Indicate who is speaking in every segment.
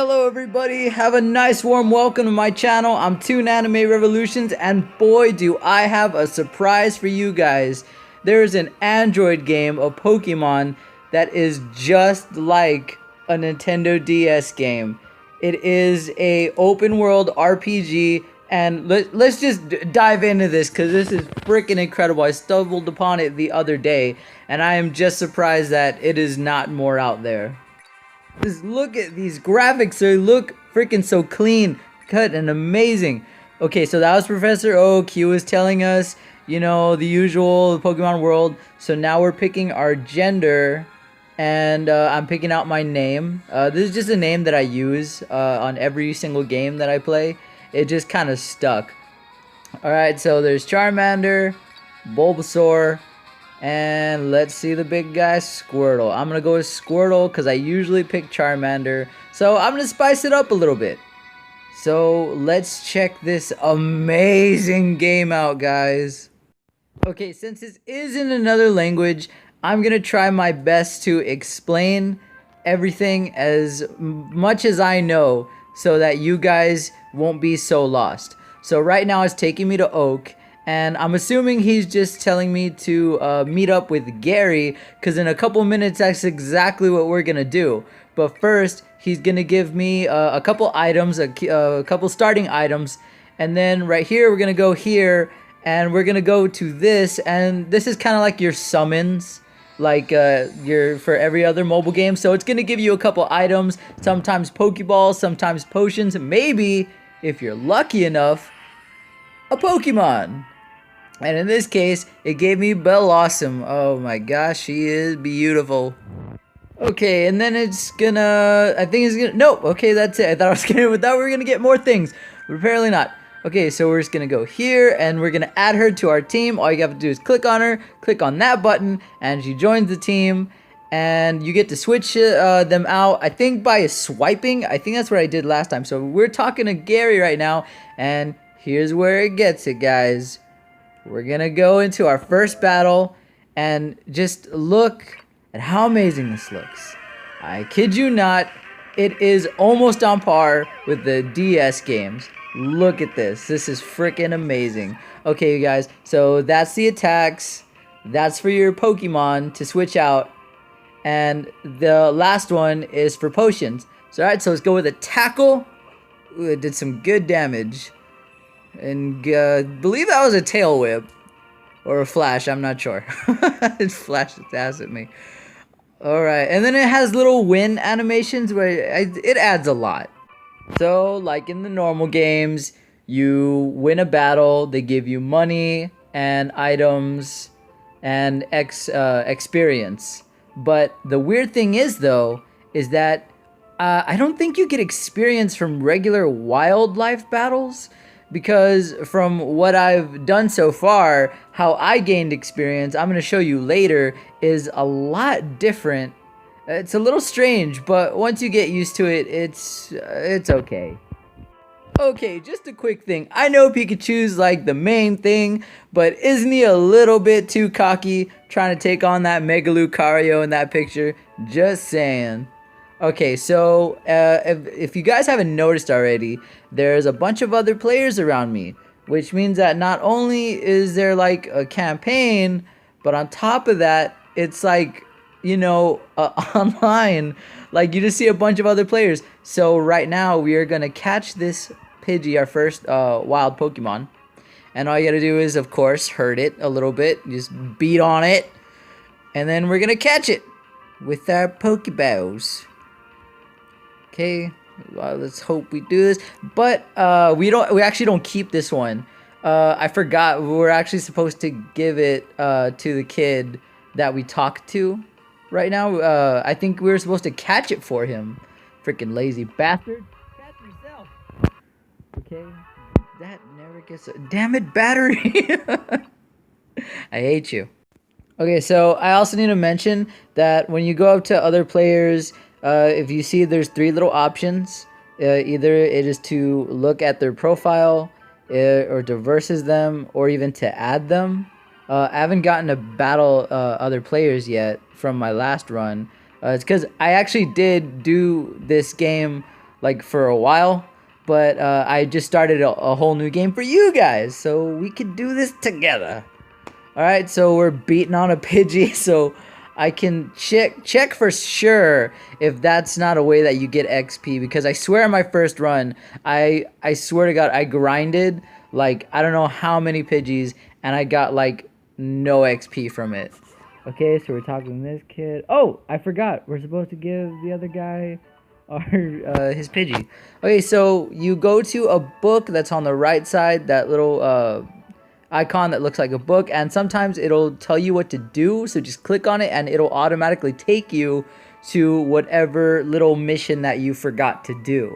Speaker 1: Hello everybody, have a nice warm welcome to my channel. I'm Toon Anime Revolutions, and boy do I have a surprise for you guys. There's an Android game of Pokemon that is just like a Nintendo DS game. It is a open world RPG, and let's just dive into this because this is freaking incredible. I stumbled upon it the other day and I am just surprised that it is not more out there. Just look at these graphics. They look freaking so clean cut and amazing. Okay, so that was Professor Oak. He was telling us, you know, the usual Pokemon world. So now we're picking our gender, and I'm picking out my name. This is just a name that I use on every single game that I play. It just kind of stuck. Alright, so there's Charmander, Bulbasaur, and let's see the big guy, Squirtle. I'm gonna go with Squirtle because I usually pick Charmander. So I'm gonna spice it up a little bit. So let's check this amazing game out, guys. Okay, since this is in another language, I'm gonna try my best to explain everything as much as I know so that you guys won't be so lost. So right now it's taking me to Oak, and I'm assuming he's just telling me to meet up with Gary, because in a couple minutes that's exactly what we're gonna do. But first, he's gonna give me a couple items, a couple starting items, and then right here we're gonna go here, and we're gonna go to this, and this is kind of like your summons, like your for every other mobile game. So it's gonna give you a couple items, sometimes Pokeballs, sometimes potions, maybe if you're lucky enough, a Pokemon. And in this case, it gave me Bellossom. Oh my gosh, she is beautiful. Okay, and then it's gonna, I think it's gonna, nope, okay, that's it. I thought we were gonna get more things, but apparently not. Okay, so we're just gonna go here, and we're gonna add her to our team. All you have to do is click on her, click on that button, and she joins the team. And you get to switch them out, I think by swiping. I think that's what I did last time. So we're talking to Gary right now, and here's where it gets it, guys. We're gonna go into our first battle, and just look at how amazing this looks. I kid you not, it is almost on par with the DS games. Look at this. This is freaking amazing. Okay, you guys, so that's the attacks. That's for your Pokemon to switch out. And the last one is for potions. So alright, so let's go with a tackle. Ooh, it did some good damage. And believe that was a tail whip. Or a flash, I'm not sure. It flashed its ass at me. Alright, and then it has little win animations where it adds a lot. So, like in the normal games, you win a battle, they give you money and items and experience. But the weird thing is, though, is that I don't think you get experience from regular wildlife battles, because from what I've done so far, how I gained experience, I'm going to show you later, is a lot different. It's a little strange, but once you get used to it, it's okay. Okay, just a quick thing. I know Pikachu's like the main thing, but isn't he a little bit too cocky trying to take on that Mega Lucario in that picture? Just saying. Okay, so if you guys haven't noticed already, there's a bunch of other players around me, which means that not only is there like a campaign, but on top of that, it's like, you know, online, like you just see a bunch of other players. So right now we are gonna catch this Pidgey, our first wild Pokemon, and all you gotta do is, of course, hurt it a little bit, just beat on it, and then we're gonna catch it with our Pokeballs. Okay, well, let's hope we do this. But we actually don't keep this one. I forgot, we're actually supposed to give it to the kid that we talked to right now. I think we were supposed to catch it for him. Freaking lazy bastard. Catch yourself. Okay, that never gets a damn it, battery. I hate you. Okay, so I also need to mention that when you go up to other players, if you see there's three little options, either it is to look at their profile, or to versus them, or even to add them. I haven't gotten to battle other players yet from my last run. It's because I actually did do this game like for a while, but I just started a whole new game for you guys, so we could do this together. All right, so we're beating on a Pidgey, so I can check for sure if that's not a way that you get XP, because I swear in my first run, I swear to God, I grinded like I don't know how many Pidgeys, and I got like no XP from it. Okay, so we're talking to this kid. Oh, I forgot. We're supposed to give the other guy his Pidgey. Okay, so you go to a book that's on the right side, that little icon that looks like a book, and sometimes it'll tell you what to do, so just click on it and it'll automatically take you to whatever little mission that you forgot to do.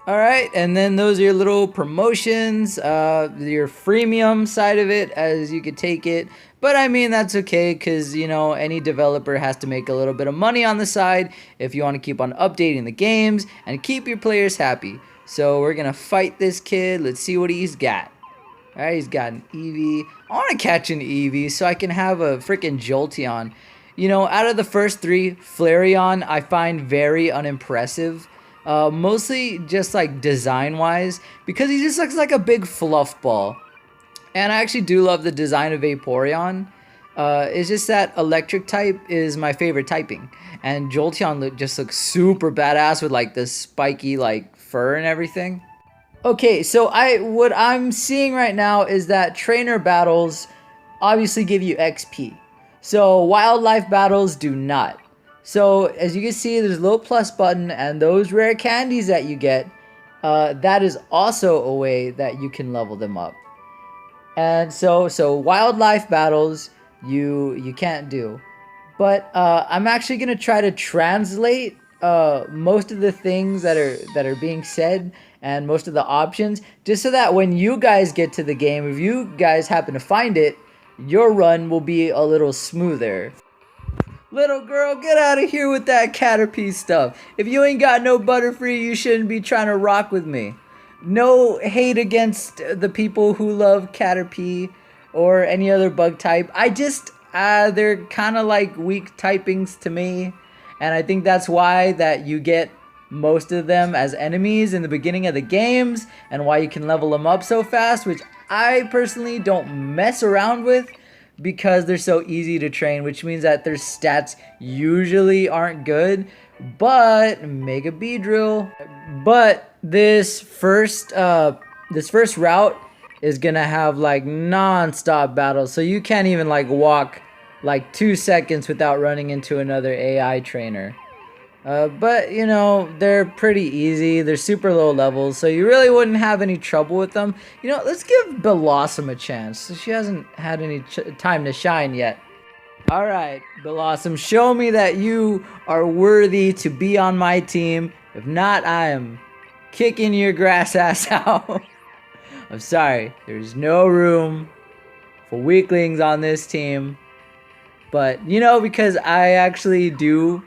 Speaker 1: Alright, and then those are your little promotions, your freemium side of it, as you could take it. But I mean, that's okay, because, you know, any developer has to make a little bit of money on the side if you want to keep on updating the games and keep your players happy. So we're going to fight this kid. Let's see what he's got. Alright, he's got an Eevee. I want to catch an Eevee so I can have a freaking Jolteon. You know, out of the first three, Flareon I find very unimpressive. Mostly just like design-wise, because he just looks like a big fluff ball. And I actually do love the design of Vaporeon. It's just that electric type is my favorite typing. And Jolteon just looks super badass with like the spiky like fur and everything. Okay, so what I'm seeing right now is that trainer battles obviously give you XP. So wildlife battles do not. So as you can see, there's a little plus button, and those rare candies that you get, that is also a way that you can level them up. And so wildlife battles you can't do. But I'm actually gonna try to translate most of the things that are being said and most of the options, just so that when you guys get to the game, if you guys happen to find it, your run will be a little smoother. Little girl, get out of here with that Caterpie stuff. If you ain't got no Butterfree, you shouldn't be trying to rock with me. No hate against the people who love Caterpie or any other bug type. They're kind of like weak typings to me. And I think that's why that you get most of them as enemies in the beginning of the games, and why you can level them up so fast, which I personally don't mess around with, because they're so easy to train, which means that their stats usually aren't good. But Mega Beedrill. But this first route is gonna have like non-stop battles, so you can't even like walk like 2 seconds without running into another AI trainer. But you know, they're pretty easy. They're super low levels, so you really wouldn't have any trouble with them. You know, let's give Blossom a chance. She hasn't had any time to shine yet. Alright, Blossom, show me that you are worthy to be on my team. If not, I am kicking your grass ass out. I'm sorry, there's no room for weaklings on this team. But, you know, because I actually do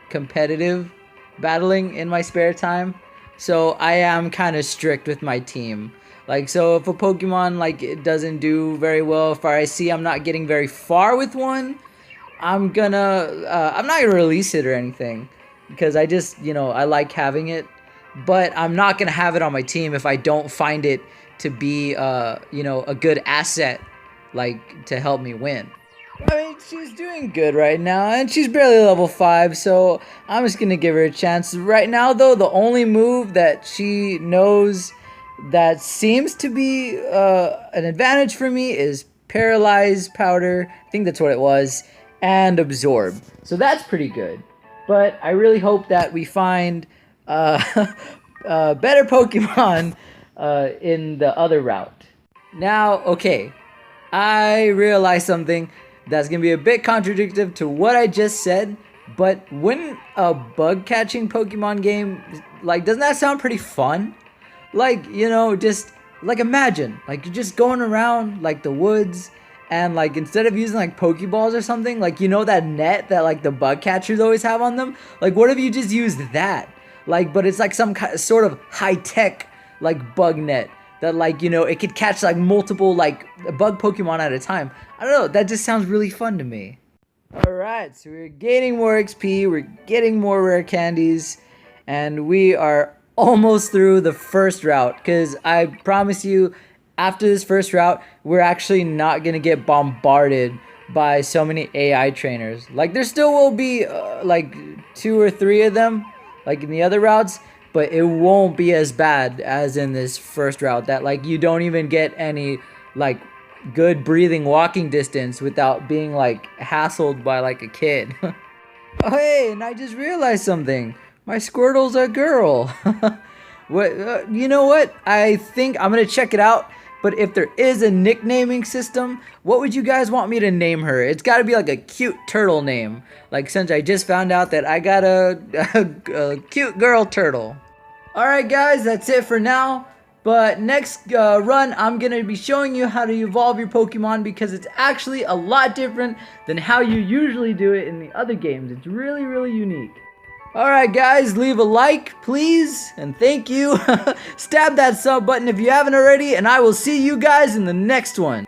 Speaker 1: competitive battling in my spare time, so I am kind of strict with my team. Like, so if a Pokemon, like, it doesn't do very well, if I see I'm not getting very far with one, I'm not gonna release it or anything, because I just, you know, I like having it. But I'm not gonna have it on my team if I don't find it to be, you know, a good asset, like, to help me win. I mean, she's doing good right now, and she's barely level 5, so I'm just gonna give her a chance. Right now, though, the only move that she knows that seems to be an advantage for me is Paralyze Powder, I think that's what it was, and Absorb. So that's pretty good. But I really hope that we find better Pokemon in the other route. Now, okay, I realized something that's going to be a bit contradictory to what I just said, but wouldn't a bug catching Pokemon game, like, doesn't that sound pretty fun? Like, you know, just, like, imagine, like, you're just going around, like, the woods, and, like, instead of using, like, Pokeballs or something, like, you know that net that, like, the bug catchers always have on them? Like, what if you just used that? Like, but it's, like, some sort of high-tech, like, bug net that, like, you know, it could catch, like, multiple, like, bug Pokemon at a time. I don't know, that just sounds really fun to me. Alright, so we're gaining more XP, we're getting more rare candies, and we are almost through the first route, because I promise you, after this first route, we're actually not gonna get bombarded by so many AI trainers. Like, there still will be like 2 or 3 of them, like in the other routes, but it won't be as bad as in this first route, that like you don't even get any like good breathing walking distance without being like hassled by like a kid. Oh, hey, and I just realized something. My Squirtle's a girl. What? You know what? I think I'm gonna check it out. But if there is a nicknaming system, what would you guys want me to name her? It's got to be like a cute turtle name. Like, since I just found out that I got a cute girl turtle. Alright guys, that's it for now. But next run, I'm going to be showing you how to evolve your Pokemon, because it's actually a lot different than how you usually do it in the other games. It's really, really unique. Alright guys, leave a like, please, and thank you. Stab that sub button if you haven't already, and I will see you guys in the next one.